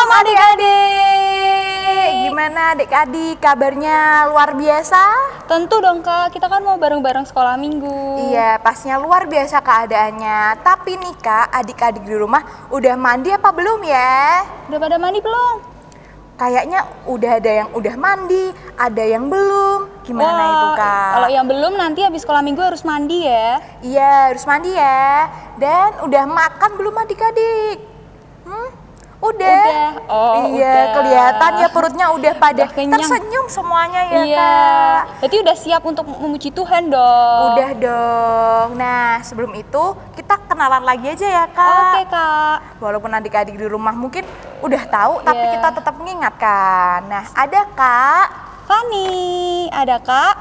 Malam adik-adik. Gimana adik-adik kabarnya luar biasa? Tentu dong Kak, kita kan mau bareng-bareng sekolah minggu. Iya, pastinya luar biasa keadaannya. Tapi nih Kak, adik-adik di rumah udah mandi apa belum ya? Udah pada mandi belum? Kayaknya udah ada yang udah mandi, ada yang belum. Gimana itu Kak? Kalau yang belum nanti habis sekolah minggu harus mandi ya. Iya, harus mandi ya. Dan udah makan belum adik-adik? Udah. Oh, iya, udah. kelihatan ya perutnya udah pada Udah kenyang. tersenyum semuanya ya Iya. Kak. Berarti udah siap untuk memuji Tuhan dong. Udah dong. Nah, sebelum itu kita kenalan lagi aja ya Kak. Oke Kak. Walaupun adik-adik di rumah mungkin udah tahu, tapi Iya. kita tetap mengingatkan. Nah, ada Kak Fani, ada Kak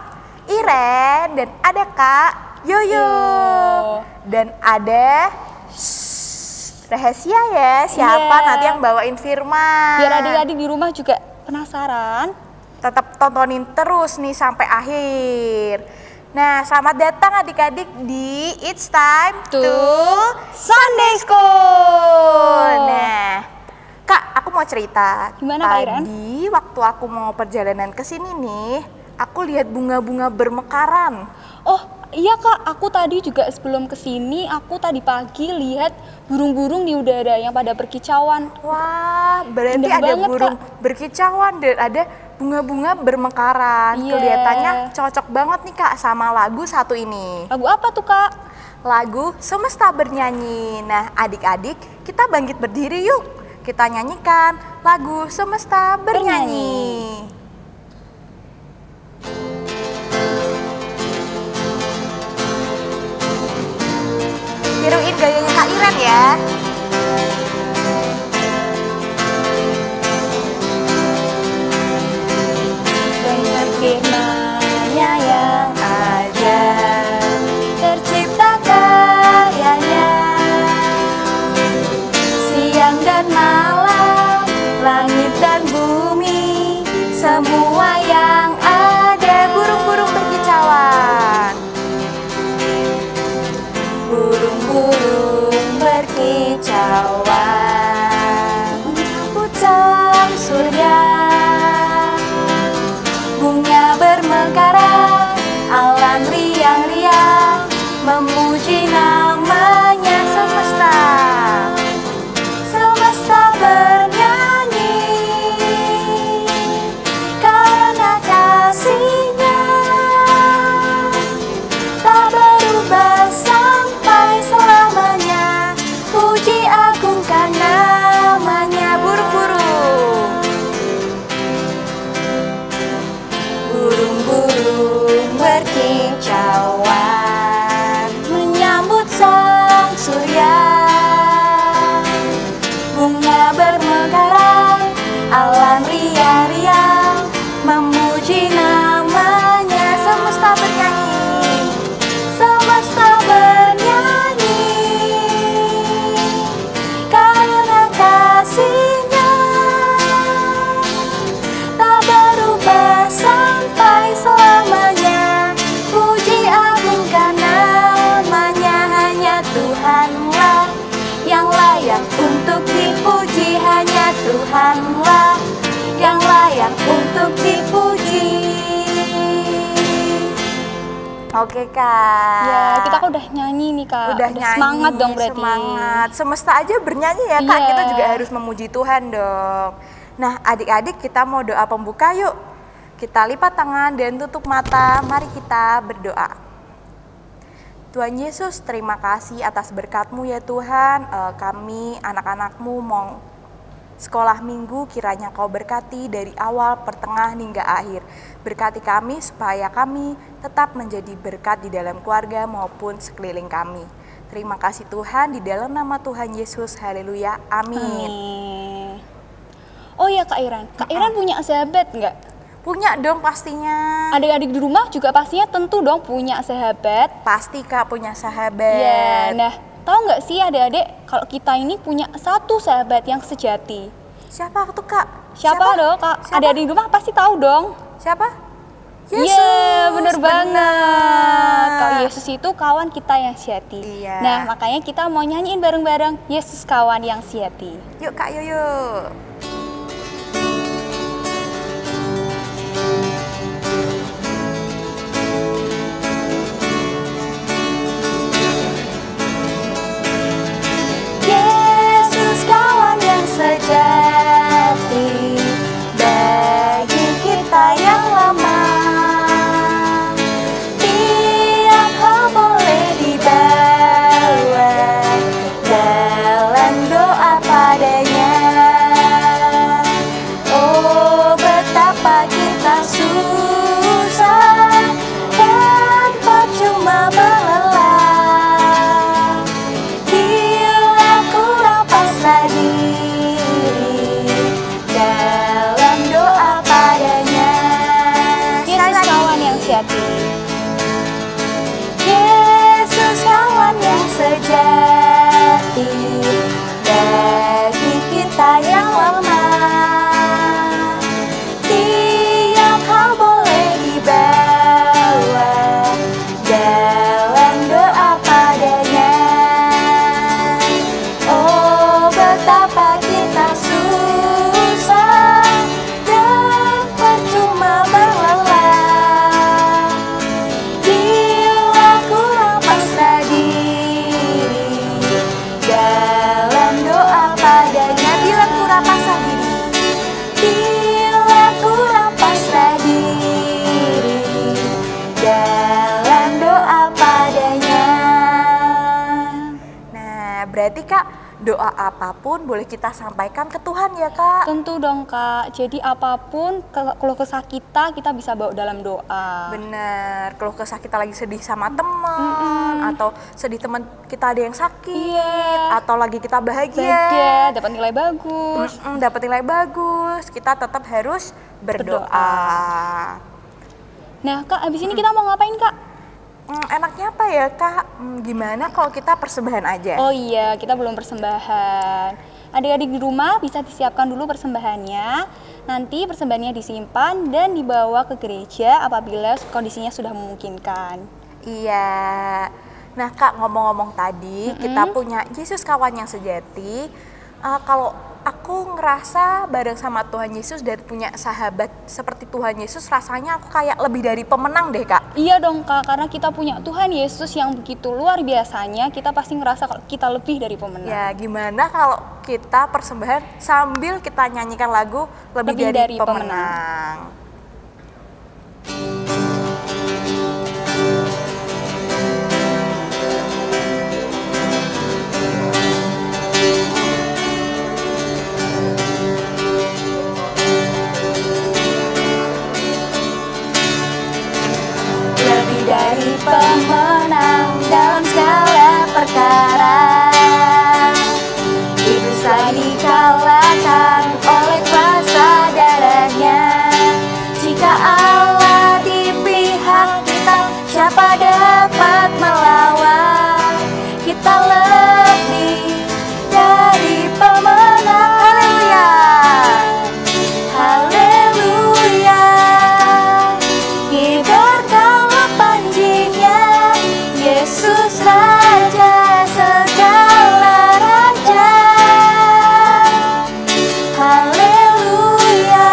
Iren, dan ada Kak Yoyo. Yo. Dan ada rahasia ya, siapa Iya. nanti yang bawain firman. Biar adik-adik di rumah juga penasaran. Tetap tontonin terus nih sampai akhir. Nah, selamat datang adik-adik di It's Time to Sunday School. Nah, Kak, aku mau cerita. Gimana, Kak Iren? Tadi waktu aku mau perjalanan ke sini nih, aku lihat bunga-bunga bermekaran. Oh iya Kak, aku tadi juga sebelum kesini, aku tadi pagi lihat burung-burung di udara yang pada berkicauan. Wah, berarti Indah ada banget, burung berkicauan dan ada bunga-bunga bermekaran. Iya. Kelihatannya cocok banget nih Kak sama lagu satu ini. Lagu apa tuh Kak? Lagu Semesta Bernyanyi. Nah, adik-adik, kita bangkit berdiri yuk. Kita nyanyikan lagu Semesta Bernyanyi. Tiruin gayanya Kak Iren ya. Dengan firman-Nya yang ajaib, Tercipta karyanya, siang dan malam, langit dan bumi, semua yang ada. Burung-burung berkicauan. Burung-burung berkicauan, menyambut sang surya. Bunga bermekaran, alam riang-riang, memuji namanya semesta. Semesta bernyanyi karena kasih-Nya tak berubah sampai selamanya. Puji agungkan namanya. Burung-burung, burung-burung berkicauan, menyambut sang surya. Bunga bermekaran, alam riang-riang, memuji namanya. Semesta bernyanyi, semesta bernyanyi karena kasih-Nya tak berubah sampai selamanya. Puji agungkan namanya. Hanya Tuhanlah yang layak untuk dipuji. Hanya Tuhanlah yang layak untuk dipuji. Oke Kak. ya kita kan udah nyanyi nih Kak. Udah nyanyi, semangat dong berarti. semangat. Semesta aja bernyanyi ya Kak, Iya. kita juga harus memuji Tuhan dong. Nah adik-adik, kita mau doa pembuka yuk. Kita lipat tangan dan tutup mata, mari kita berdoa. Tuhan Yesus, terima kasih atas berkat-Mu ya Tuhan. Kami anak-anak-Mu mau sekolah minggu, kiranya Kau berkati dari awal, pertengahan hingga akhir. Berkati kami supaya kami tetap menjadi berkat di dalam keluarga maupun sekeliling kami. Terima kasih Tuhan, di dalam nama Tuhan Yesus, haleluya, amin. Amin. Oh ya Kak Iren, Kak Iren punya sahabat nggak? Punya dong pastinya. Adik-adik di rumah juga pastinya tentu dong punya sahabat. Pasti Kak punya Iya, sahabat. nah tahu nggak sih adik-adik kalau kita ini punya satu sahabat yang sejati? Siapa tuh Kak? Siapa dong Kak? Siapa? Adik-adik di rumah pasti tahu dong. Siapa? Iya, bener banget. Kalau bener. Yesus itu kawan kita yang sejati. Iya. Nah, makanya kita mau nyanyiin bareng-bareng Yesus kawan yang sejati. Yuk Kak Yoyo. Berarti Kak, doa apapun boleh kita sampaikan ke Tuhan ya Kak? Tentu dong Kak, jadi apapun keluh kesah kita bisa bawa dalam doa. Bener, keluh kesah kita lagi sedih sama teman, atau sedih teman kita ada yang sakit, atau lagi kita bahagia, dapat nilai bagus. Dapat nilai bagus, kita tetap harus berdoa. Nah Kak, abis ini kita mau ngapain Kak? Enaknya apa ya Kak? Gimana kalau kita persembahan aja? Oh iya, kita belum persembahan. Adik-adik di rumah bisa disiapkan dulu persembahannya. Nanti persembahannya disimpan dan dibawa ke gereja apabila kondisinya sudah memungkinkan. Iya. Nah Kak, ngomong-ngomong tadi, kita punya Yesus kawan yang sejati. Kalau aku ngerasa bareng sama Tuhan Yesus dan punya sahabat seperti Tuhan Yesus, rasanya aku kayak lebih dari pemenang deh Kak. Iya dong Kak, karena kita punya Tuhan Yesus yang begitu luar biasanya, kita pasti ngerasa kalau kita lebih dari pemenang. Ya gimana kalau kita persembahan sambil kita nyanyikan lagu lebih dari pemenang. Dari pemenang dalam segala perkara, iblis telah dikalahkan oleh kuasa darahnya. Jika Allah di pihak kita, siapa dapat melawan? Kita lebih dari pemenang. Haleluya, haleluya. Kibarkanlah panjinya, Yesus Raja segala raja. Haleluya,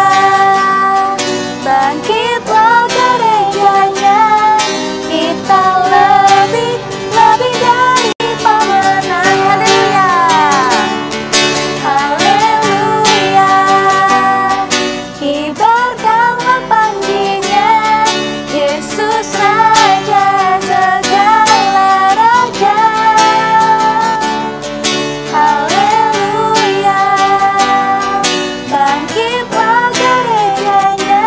bangkitlah gerejanya, kita lebih dari pemenang. Haleluya, haleluya. Kibarkanlah panjinya, Yesus Raja segala raja. Haleluya, bangkitlah gerejanya,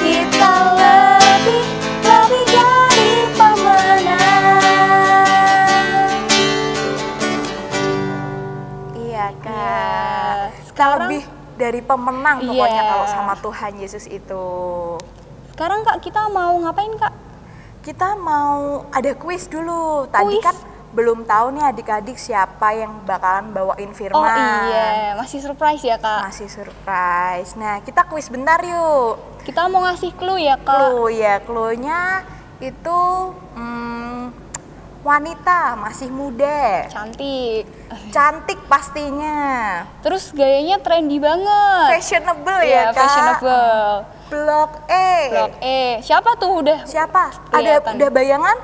kita lebih dari pemenang. Iya Kak. Ya, Kita sekarang lebih dari pemenang pokoknya Iya. kalau sama Tuhan Yesus itu. sekarang Kak, kita mau ngapain Kak? Kita mau ada kuis dulu. Tadi Kuis? kan belum tahu nih adik-adik siapa yang bakalan bawain firman. Oh iya, masih surprise ya Kak? Masih surprise. Nah, kita kuis bentar yuk. Kita mau ngasih clue ya Kak? Clue ya, clue-nya itu wanita, masih muda, Cantik. cantik pastinya, Terus gayanya trendy banget. fashionable Iya, ya Kak. fashionable. Blok E. Blok E. Siapa tuh udah? Siapa? Kelihatan. Ada udah bayangan?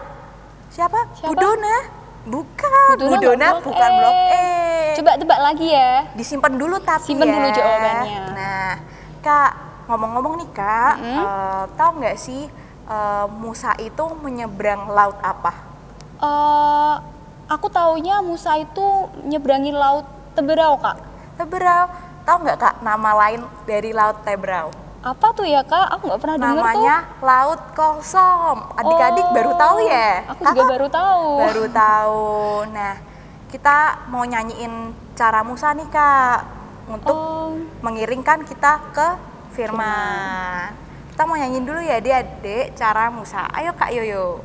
Siapa? Siapa? Budona? Bukan. Budona nggak bukan Blok E. Coba tebak lagi ya. Disimpan dulu tapi Simpen ya. dulu jawabannya. Nah, Kak, ngomong-ngomong nih Kak, tahu nggak sih Musa itu menyeberang laut apa? Aku taunya Musa itu nyebrangin laut Teberau Kak. Teberau. Tahu nggak Kak nama lain dari laut Teberau? Apa tuh ya Kak? Aku nggak pernah denger tuh. Namanya Laut Kosong. Adik-adik Oh, baru tahu ya? Aku juga baru tahu. Baru tahu. Nah, kita mau nyanyiin cara Musa nih Kak untuk mengiringkan kita ke firman. Kita mau nyanyiin dulu ya adik-adik cara Musa. Ayo Kak Yoyo.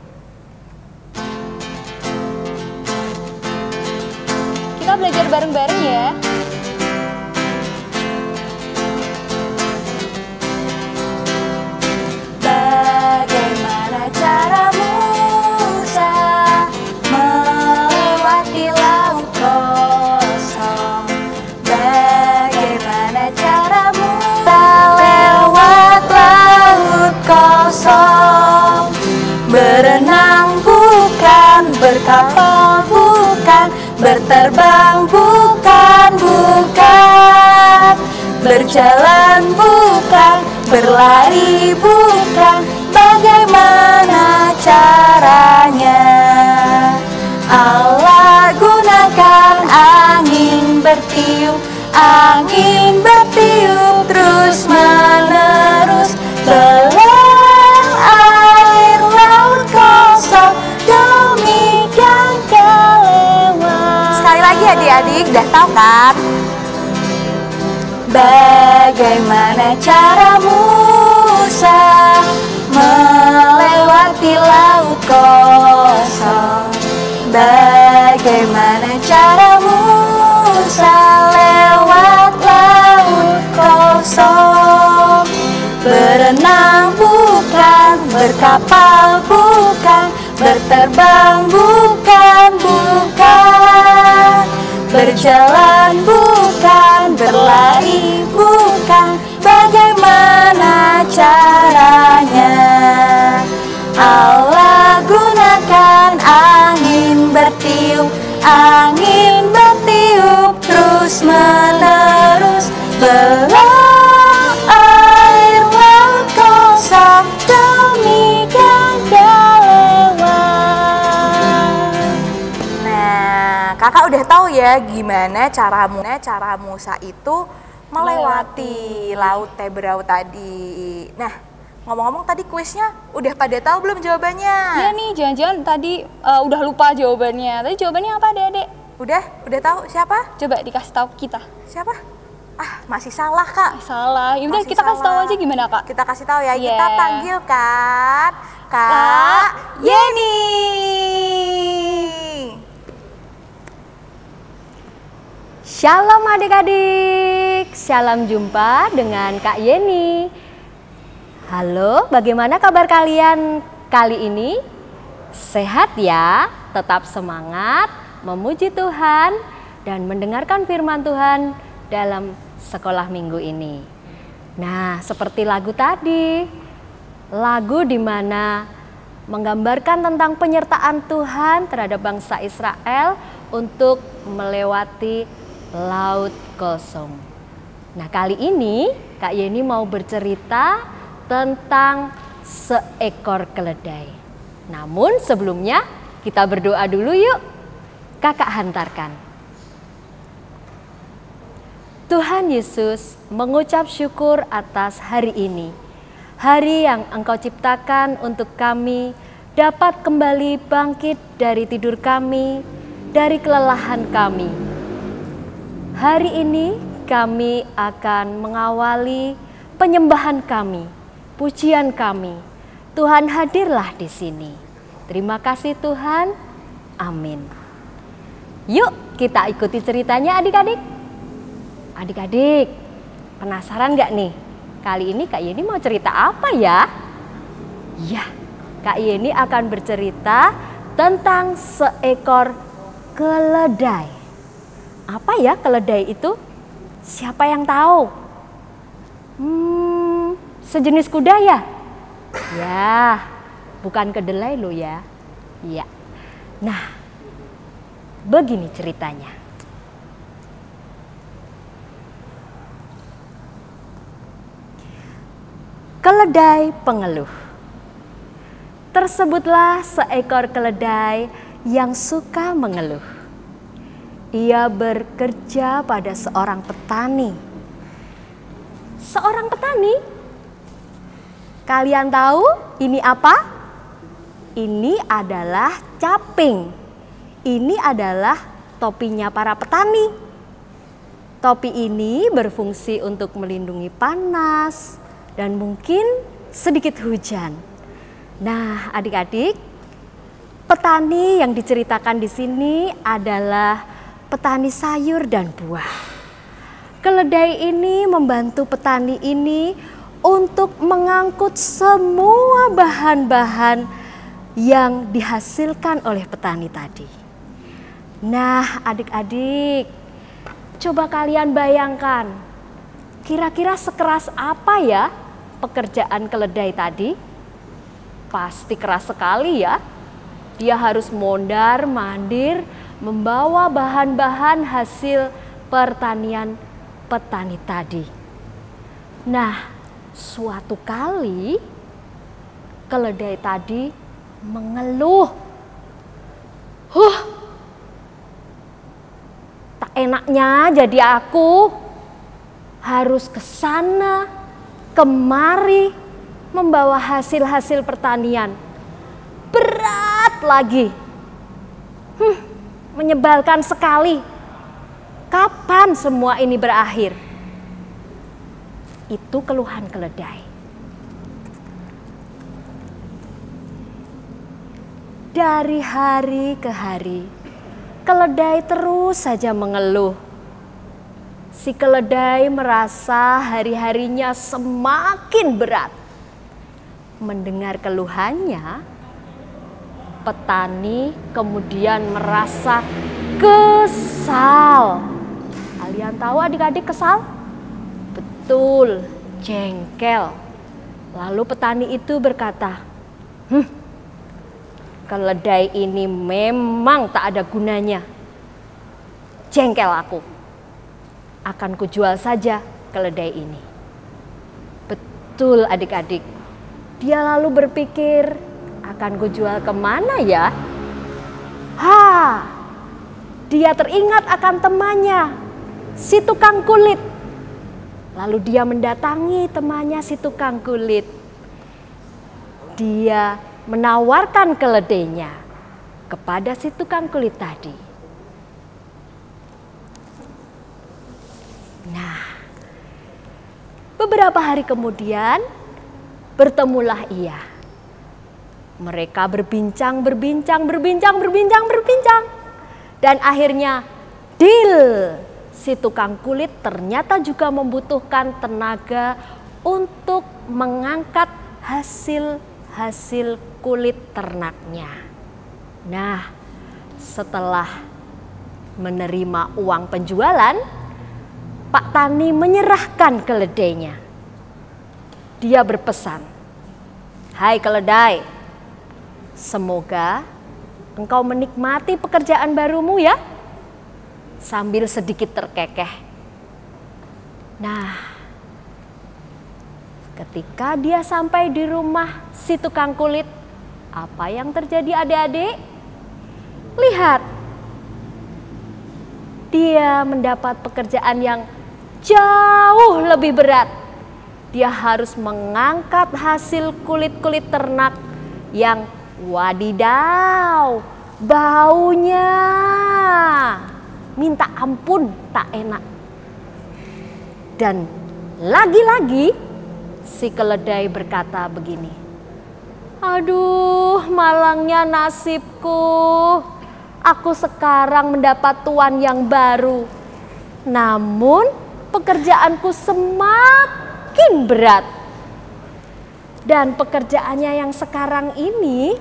Kita belajar bareng-bareng ya. Bagaimana cara Musa melewati laut kosong? Bagaimana cara Musa lewat laut kosong? Berenang bukan, berkapal bukan, berterbang bukan, berjalan bukan, berlari bukan. Bagaimana caranya? Allah gunakan bertiup, angin bertiup terus menerus. Belah air laut kosong, demikian kelewat. Sekali lagi adik-adik, udah tahu kan? Bagaimana cara Musa melewati laut kosong? Bagaimana cara Musa lewat laut kosong? Berenang bukan, berkapal bukan, berterbang bukan, bukan. Berjalan bukan, berlari bukan, bagaimana caranya? Allah gunakan angin bertiup, angin bertiup terus menerus. Belah air laut kosong, demikian kelewat. Nah, kakak udah tahu ya gimana cara Musa itu melewati laut Teberau tadi. Nah, ngomong-ngomong tadi kuisnya udah pada tahu belum jawabannya? Iya nih, jangan-jangan tadi udah lupa jawabannya. Tadi jawabannya apa, Adik-adik? Udah tahu siapa? Coba dikasih tahu kita. Siapa? Ah, masih salah, Kak. Salah. Yaudah Masih kita kasih tahu salah. aja gimana, Kak? Kita kasih tahu ya. Iya. Kita panggilkan Kak Yeni. Shalom adik-adik, salam jumpa dengan Kak Yeni. Halo, bagaimana kabar kalian kali ini? Sehat ya, tetap semangat, memuji Tuhan, dan mendengarkan firman Tuhan dalam sekolah minggu ini. Nah, seperti lagu tadi, lagu di mana menggambarkan tentang penyertaan Tuhan terhadap bangsa Israel untuk melewati laut kosong. Nah, kali ini Kak Yeni mau bercerita tentang seekor keledai. Namun sebelumnya kita berdoa dulu yuk. Kakak hantarkan. Tuhan Yesus, mengucap syukur atas hari ini. Hari yang Engkau ciptakan untuk kami dapat kembali bangkit dari tidur kami, dari kelelahan kami. Hari ini kami akan mengawali penyembahan kami, pujian kami. Tuhan hadirlah di sini. Terima kasih Tuhan. Amin. Yuk kita ikuti ceritanya adik-adik. Adik-adik, penasaran gak nih? Kali ini Kak Yeni mau cerita apa ya? Ya, Kak Yeni akan bercerita tentang seekor keledai. Apa ya keledai itu? Siapa yang tahu? Sejenis kuda ya? Ya, bukan kedelai lo ya. Ya. Nah, begini ceritanya. Keledai pengeluh. Tersebutlah seekor keledai yang suka mengeluh. Ia bekerja pada seorang petani. Seorang petani? Kalian tahu ini apa? Ini adalah caping. Ini adalah topinya para petani. Topi ini berfungsi untuk melindungi panas dan mungkin sedikit hujan. Nah, adik-adik, petani yang diceritakan di sini adalah petani sayur dan buah. Keledai ini membantu petani ini untuk mengangkut semua bahan-bahan yang dihasilkan oleh petani tadi. Nah, adik-adik, coba kalian bayangkan, kira-kira sekeras apa ya pekerjaan keledai tadi? Pasti keras sekali ya. Dia harus mondar-mandir membawa bahan-bahan hasil pertanian petani tadi. Nah, suatu kali keledai tadi mengeluh. Tak enaknya jadi aku harus ke sana, kemari, membawa hasil-hasil pertanian. Berat lagi. Menyebalkan sekali. Kapan semua ini berakhir? Itu keluhan keledai. Dari hari ke hari, keledai terus saja mengeluh. Si keledai merasa hari-harinya semakin berat. Mendengar keluhannya, petani kemudian merasa kesal. Kalian tahu adik-adik kesal? Betul, jengkel. Lalu petani itu berkata, keledai ini memang tak ada gunanya. Jengkel aku. Akan kujual saja keledai ini. Betul adik-adik. Dia lalu berpikir, akan kujual kemana ya? Dia teringat akan temannya, si tukang kulit. Lalu dia mendatangi temannya si tukang kulit. Dia menawarkan keledainya kepada si tukang kulit tadi. Nah, beberapa hari kemudian bertemulah ia. Mereka berbincang. Dan akhirnya deal. Si tukang kulit ternyata juga membutuhkan tenaga untuk mengangkat hasil kulit ternaknya. Nah, setelah menerima uang penjualan, Pak Tani menyerahkan keledainya. Dia berpesan, "Hai keledai, semoga engkau menikmati pekerjaan barumu ya." Sambil sedikit terkekeh. Nah, ketika dia sampai di rumah si tukang kulit, apa yang terjadi adik-adik? Lihat, dia mendapat pekerjaan yang jauh lebih berat. Dia harus mengangkat hasil kulit-kulit ternak yang wadidaw, baunya minta ampun tak enak. Dan lagi-lagi si keledai berkata begini, "Aduh, malangnya nasibku. Aku sekarang mendapat tuan yang baru. Namun pekerjaanku semakin berat. Dan pekerjaannya yang sekarang ini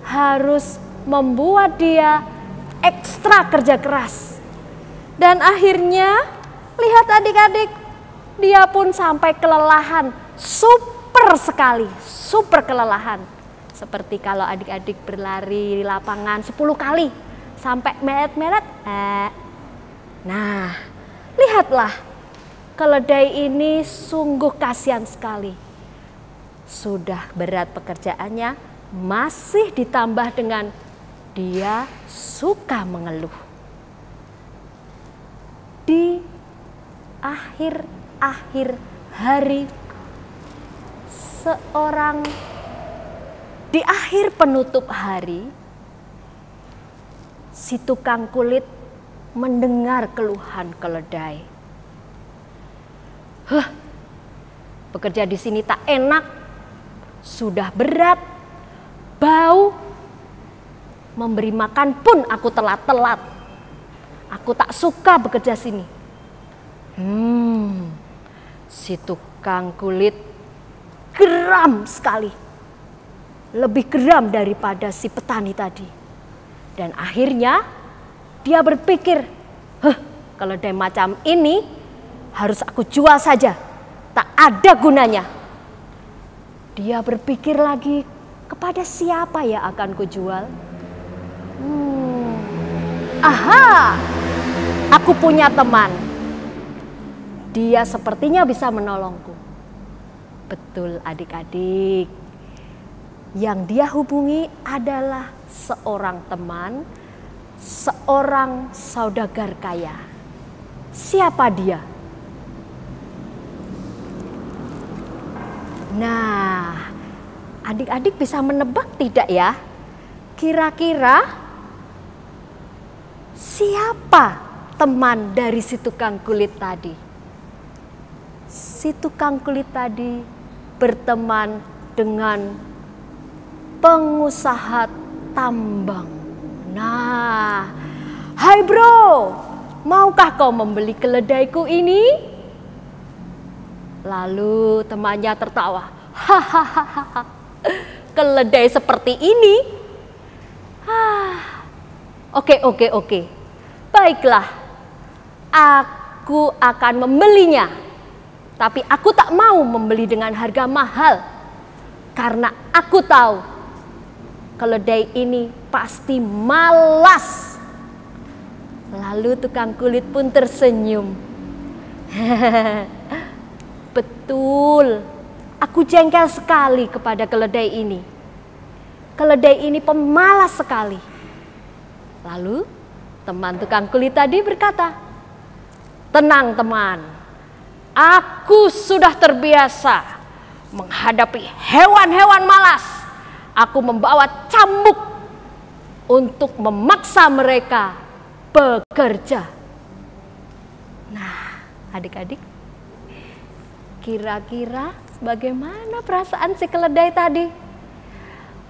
harus membuat dia ekstra kerja keras. Dan akhirnya lihat adik-adik, dia pun sampai kelelahan, super sekali, super kelelahan. Seperti kalau adik-adik berlari di lapangan 10 kali sampai meret-meret. Nah, lihatlah, keledai ini sungguh kasihan sekali. Sudah berat pekerjaannya, masih ditambah dengan dia suka mengeluh. Di akhir hari, di akhir penutup hari, si tukang kulit mendengar keluhan keledai. Bekerja di sini tak enak, sudah berat, bau. Memberi makan pun aku telat-telat. Aku tak suka bekerja sini. Si tukang kulit geram sekali. Lebih geram daripada si petani tadi. Dan akhirnya dia berpikir, keledai macam ini harus aku jual saja. Tak ada gunanya. Dia berpikir lagi, kepada siapa ya akan kujual? Aku punya teman. Dia sepertinya bisa menolongku. Betul adik-adik. Yang dia hubungi adalah seorang teman, seorang saudagar kaya. Siapa dia? Nah, adik-adik bisa menebak tidak ya? Kira-kira siapa teman dari si tukang kulit tadi? Si tukang kulit tadi berteman dengan pengusaha tambang. Nah, hai bro, maukah kau membeli keledaiku ini? Lalu temannya tertawa. Hahaha, keledai seperti ini? Oke. Baiklah, aku akan membelinya. Tapi aku tak mau membeli dengan harga mahal. Karena aku tahu keledai ini pasti malas. Lalu tukang kulit pun tersenyum. Betul, aku jengkel sekali kepada keledai ini. Keledai ini pemalas sekali. Lalu teman tukang kulit tadi berkata, tenang teman, aku sudah terbiasa menghadapi hewan-hewan malas. Aku membawa cambuk untuk memaksa mereka bekerja. Nah, adik-adik, kira-kira bagaimana perasaan si keledai tadi?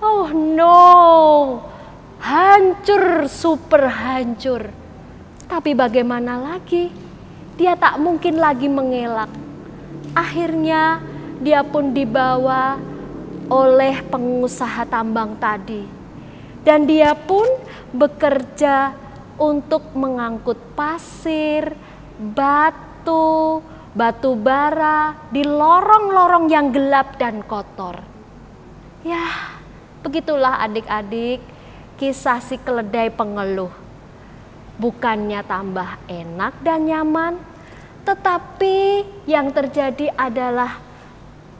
Oh no, hancur, super hancur. Tapi bagaimana lagi? Dia tak mungkin lagi mengelak. Akhirnya dia pun dibawa oleh pengusaha tambang tadi. Dan dia pun bekerja untuk mengangkut pasir, batu bara di lorong-lorong yang gelap dan kotor. Ya, begitulah adik-adik kisah si keledai pengeluh. Bukannya tambah enak dan nyaman, tetapi yang terjadi adalah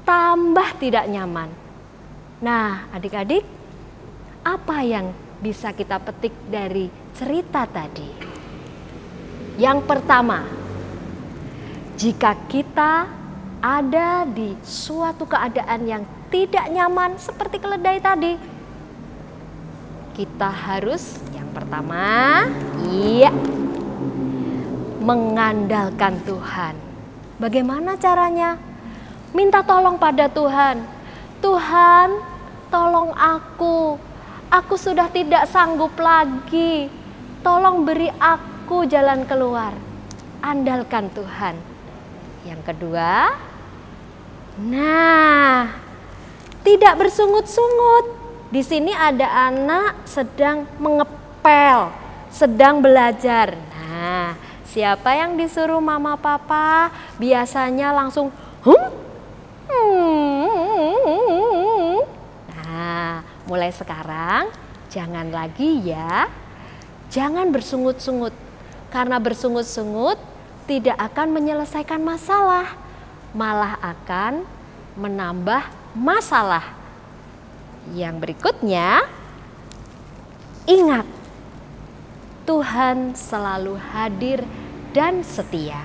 tambah tidak nyaman. Nah, adik-adik, apa yang bisa kita petik dari cerita tadi? Yang pertama, jika kita ada di suatu keadaan yang tidak nyaman seperti keledai tadi, kita harus yang pertama, mengandalkan Tuhan. Bagaimana caranya? Minta tolong pada Tuhan. Tuhan, tolong aku. Aku sudah tidak sanggup lagi. Tolong beri aku jalan keluar. Andalkan Tuhan. Yang kedua, tidak bersungut-sungut. Di sini ada anak sedang mengepel, sedang belajar. Nah, siapa yang disuruh mama papa biasanya langsung Nah, mulai sekarang jangan lagi ya. Jangan bersungut-sungut. Karena bersungut-sungut tidak akan menyelesaikan masalah, malah akan menambah masalah. Yang berikutnya, ingat, Tuhan selalu hadir dan setia.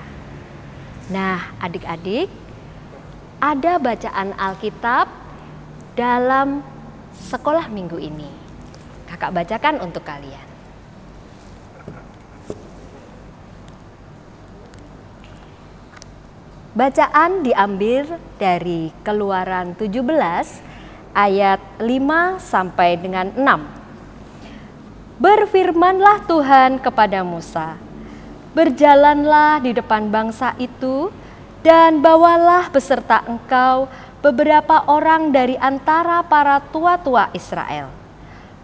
Nah, adik-adik, ada bacaan Alkitab dalam sekolah minggu ini. Kakak bacakan untuk kalian. Bacaan diambil dari Keluaran 17 ayat 5 sampai dengan 6. Berfirmanlah Tuhan kepada Musa, berjalanlah di depan bangsa itu dan bawalah beserta engkau beberapa orang dari antara para tua-tua Israel.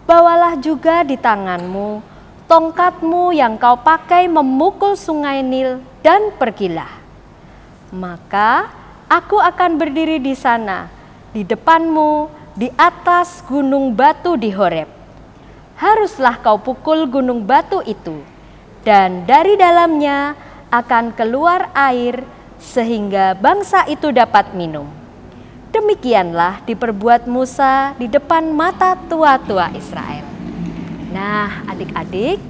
Bawalah juga di tanganmu tongkatmu yang kau pakai memukul sungai Nil dan pergilah. Maka aku akan berdiri di sana, di depanmu, di atas gunung batu di Horeb. Haruslah kau pukul gunung batu itu, dan dari dalamnya akan keluar air, sehingga bangsa itu dapat minum. Demikianlah diperbuat Musa di depan mata tua-tua Israel. Nah, adik-adik,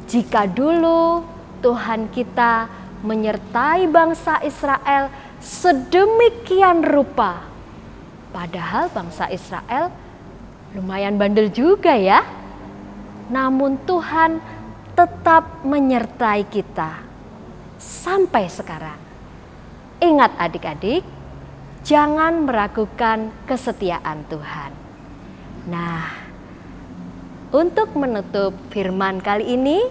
Jika dulu Tuhan kita menyertai bangsa Israel sedemikian rupa, padahal bangsa Israel lumayan bandel juga ya. Namun Tuhan tetap menyertai kita sampai sekarang. Ingat adik-adik, jangan meragukan kesetiaan Tuhan. Nah, untuk menutup firman kali ini,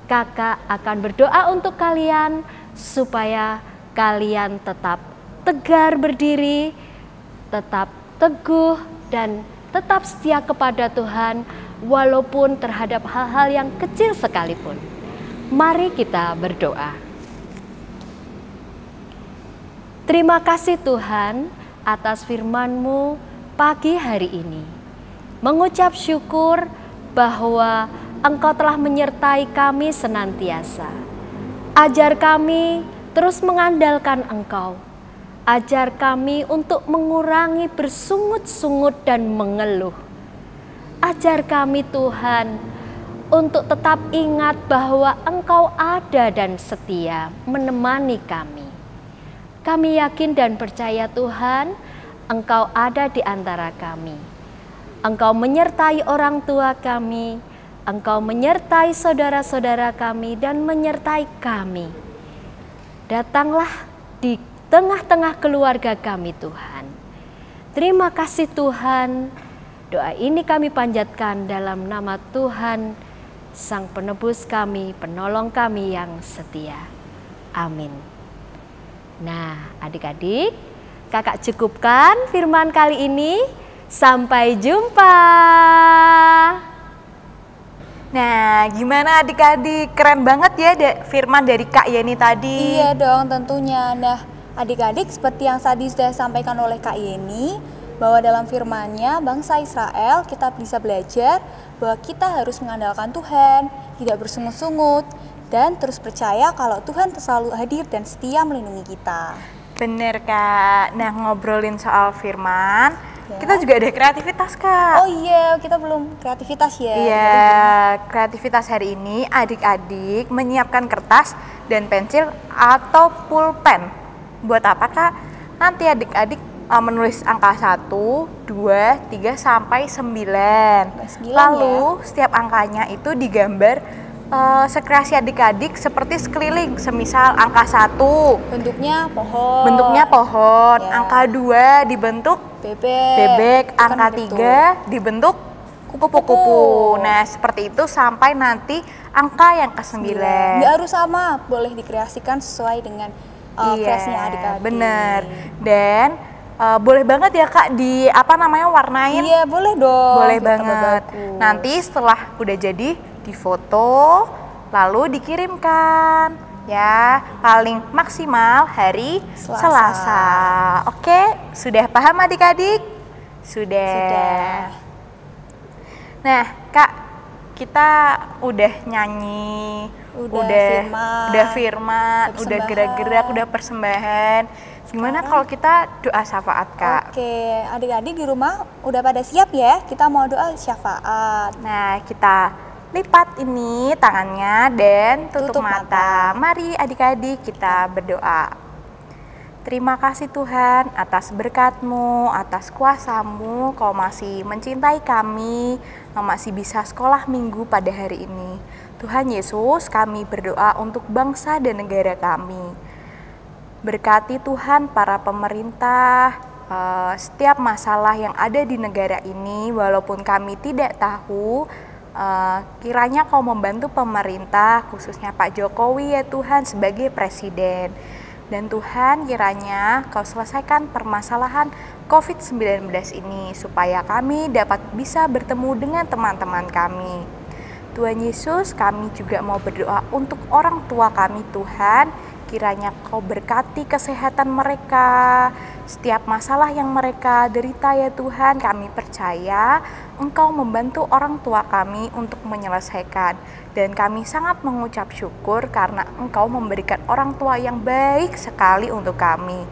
kakak akan berdoa untuk kalian supaya kalian tetap tegar berdiri, tetap teguh dan tetap setia kepada Tuhan walaupun terhadap hal-hal yang kecil sekalipun. Mari kita berdoa. Terima kasih Tuhan atas firman-Mu pagi hari ini. Mengucap syukur bahwa Engkau telah menyertai kami senantiasa. Ajar kami terus mengandalkan Engkau. Ajar kami untuk mengurangi bersungut-sungut dan mengeluh. Ajar kami Tuhan untuk tetap ingat bahwa Engkau ada dan setia menemani kami. Kami yakin dan percaya Tuhan, Engkau ada di antara kami. Engkau menyertai orang tua kami, Engkau menyertai saudara-saudara kami dan menyertai kami. Datanglah di tengah-tengah keluarga kami Tuhan. Terima kasih Tuhan. Doa ini kami panjatkan dalam nama Tuhan, Sang Penebus kami, Penolong kami yang setia. Amin. Nah, adik-adik, kakak cukupkan firman kali ini. Sampai jumpa. Nah, gimana adik-adik? Keren banget ya firman dari Kak Yeni tadi. Iya dong tentunya. Nah, adik-adik seperti yang tadi sudah disampaikan oleh Kak Yeni, bahwa dalam firman-Nya bangsa Israel kita bisa belajar bahwa kita harus mengandalkan Tuhan, tidak bersungut-sungut, dan terus percaya kalau Tuhan selalu hadir dan setia melindungi kita. Bener Kak. Nah, ngobrolin soal firman, ya, kita juga ada kreativitas Kak. Oh iya, kita belum kreativitas ya. Iya, kreativitas hari ini adik-adik menyiapkan kertas dan pensil atau pulpen. Buat apa Kak? Nanti adik-adik menulis angka 1, 2, 3 sampai 9. Lalu setiap angkanya itu digambar sekreasi adik-adik seperti sekeliling. Semisal angka 1 bentuknya pohon. Ya. Angka 2 dibentuk bebek. Angka 3 dibentuk kupu-kupu. Nah, seperti itu sampai nanti angka yang ke-9. Nggak harus sama, boleh dikreasikan sesuai dengan kreasinya adik-adik. Bener. Dan boleh banget ya Kak warnain. Iya, boleh dong. Boleh banget. Nanti setelah udah jadi difoto lalu dikirimkan ya, paling maksimal hari Selasa. Oke, sudah paham adik-adik? Sudah. Nah Kak, kita udah nyanyi, udah firman, udah gerak-gerak, udah persembahan. Gimana kalau kita doa syafaat Kak? Oke, adik-adik di rumah udah pada siap ya? Kita mau doa syafaat. Nah, kita lipat ini tangannya dan tutup mata. Mari adik-adik kita berdoa. Terima kasih Tuhan atas berkat-Mu, atas kuasa-Mu, Kau masih mencintai kami, Kau masih bisa sekolah minggu pada hari ini. Tuhan Yesus, kami berdoa untuk bangsa dan negara kami. Berkati Tuhan para pemerintah, setiap masalah yang ada di negara ini, walaupun kami tidak tahu, kiranya Kau membantu pemerintah, khususnya Pak Jokowi ya Tuhan sebagai presiden. Dan Tuhan kiranya Kau selesaikan permasalahan COVID-19 ini supaya kami dapat bisa bertemu dengan teman-teman kami. Tuhan Yesus, kami juga mau berdoa untuk orang tua kami Tuhan. Kiranya Kau berkati kesehatan mereka, setiap masalah yang mereka derita ya Tuhan, kami percaya Engkau membantu orang tua kami untuk menyelesaikan. Dan kami sangat mengucap syukur karena Engkau memberikan orang tua yang baik sekali untuk kami.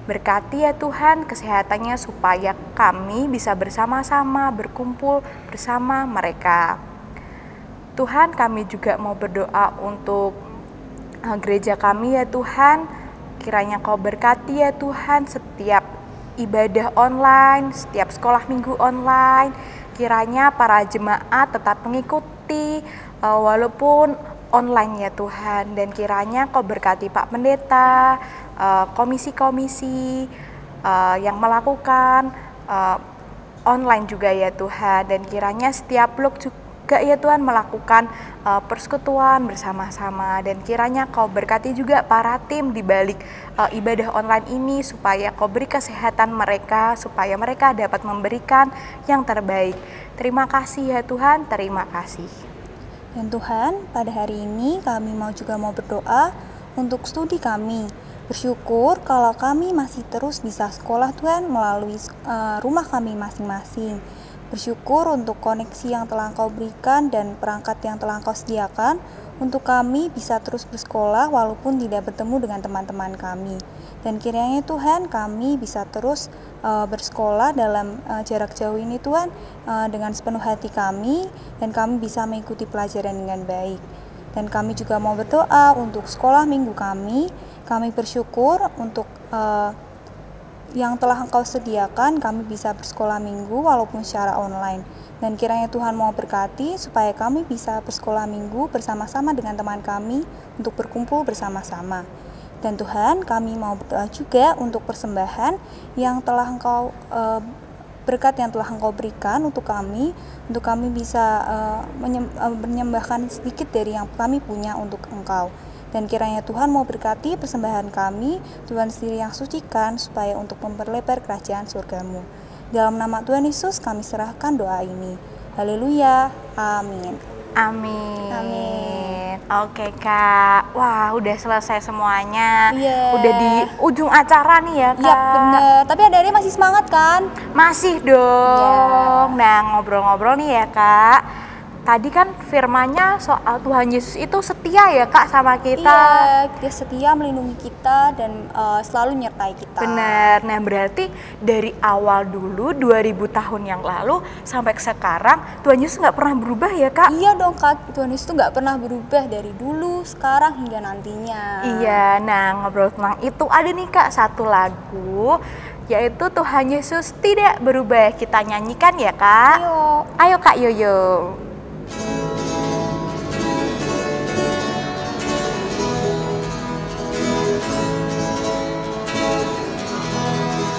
Berkati ya Tuhan kesehatannya supaya kami bisa bersama-sama berkumpul bersama mereka. Tuhan, kami juga mau berdoa untuk gereja kami ya Tuhan. Kiranya Kau berkati ya Tuhan setiap ibadah online, setiap sekolah minggu online. Kiranya para jemaat tetap mengikuti walaupun online ya Tuhan. Dan kiranya Kau berkati Pak Pendeta, komisi-komisi yang melakukan online juga ya Tuhan. Dan kiranya setiap blog juga ya Tuhan melakukan persekutuan bersama-sama. Dan kiranya Kau berkati juga para tim di balik ibadah online ini, supaya Kau beri kesehatan mereka, supaya mereka dapat memberikan yang terbaik. Terima kasih ya Tuhan, terima kasih. Dan Tuhan, pada hari ini kami juga mau berdoa untuk studi kami. Bersyukur kalau kami masih terus bisa sekolah Tuhan melalui rumah kami masing-masing. Bersyukur untuk koneksi yang telah Engkau berikan dan perangkat yang telah Engkau sediakan untuk kami bisa terus bersekolah walaupun tidak bertemu dengan teman-teman kami. Dan kiranya Tuhan, kami bisa terus bersekolah dalam jarak jauh ini Tuhan, dengan sepenuh hati kami, dan kami bisa mengikuti pelajaran dengan baik. Dan kami juga mau berdoa untuk sekolah minggu kami. Kami bersyukur untuk yang telah Engkau sediakan, kami bisa bersekolah minggu walaupun secara online. Dan kiranya Tuhan mau berkati supaya kami bisa bersekolah minggu bersama-sama dengan teman kami untuk berkumpul bersama-sama. Dan Tuhan, kami mau berdoa juga untuk persembahan yang telah Engkau berkat yang telah Engkau berikan untuk kami bisa menyembahkan sedikit dari yang kami punya untuk Engkau. Dan kiranya Tuhan mau berkati persembahan kami, Tuhan sendiri yang sucikan, supaya untuk memperlebar kerajaan surga-Mu. Dalam nama Tuhan Yesus kami serahkan doa ini. Haleluya, amin. Amin. Amin. Oke Kak, wah udah selesai semuanya. Iya. Udah di ujung acara nih ya Kak. Iya bener, tapi adik-adik masih semangat kan? Masih dong. Nah ngobrol-ngobrol nih ya Kak. Tadi kan firmannya soal Tuhan Yesus itu setia ya Kak sama kita. Iya, dia setia melindungi kita dan selalu menyertai kita. Benar. Nah berarti dari awal dulu 2000 tahun yang lalu sampai sekarang Tuhan Yesus nggak pernah berubah ya Kak? Iya dong Kak, Tuhan Yesus itu nggak pernah berubah dari dulu, sekarang hingga nantinya. Iya, nah ngobrol tentang itu ada nih Kak satu lagu, yaitu Tuhan Yesus tidak berubah. Kita nyanyikan ya Kak? Ayo. Ayo Kak Yoyo.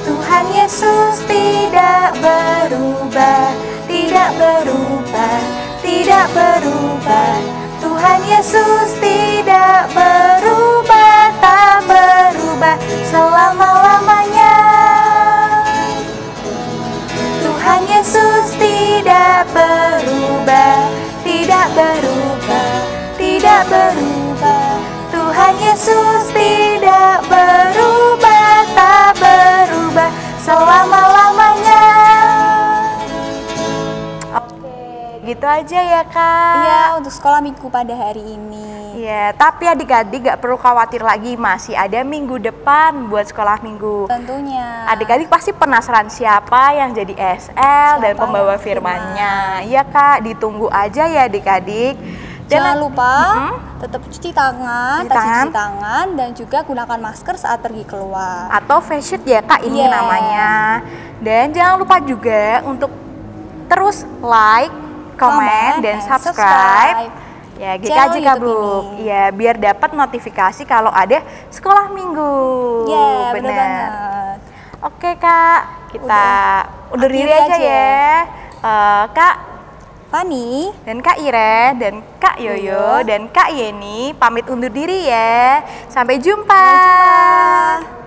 Tuhan Yesus tidak berubah, tidak berubah, tidak berubah. Tuhan Yesus tidak berubah, tak berubah selama-lamanya. Tuhan Yesus tidak berubah, tidak berubah, tidak berubah. Tuhan Yesus tidak berubah, tak berubah selama-lamanya. Oke, gitu aja ya Kak. Iya, untuk sekolah minggu pada hari ini. Iya, tapi adik-adik gak perlu khawatir lagi, masih ada minggu depan buat sekolah minggu. Tentunya. Adik-adik pasti penasaran siapa yang jadi SL dan Siapa pembawa yang firmannya. Iya Kak, ditunggu aja ya adik-adik. Jangan lupa tetap cuci tangan, cuci tangan, dan juga gunakan masker saat pergi keluar. Atau face shield ya Kak ini Yeah. namanya. Dan jangan lupa juga untuk terus like, komen, dan subscribe. Ya, channel GKJ YouTube Kabluk. ini. Ya, biar dapat notifikasi kalau ada sekolah minggu. Ya, bener banget. Oke Kak, kita undur diri aja ya. Kak Fani dan Kak Ire dan Kak Yoyo dan Kak Yeni pamit undur diri ya. Sampai jumpa. Sampai jumpa.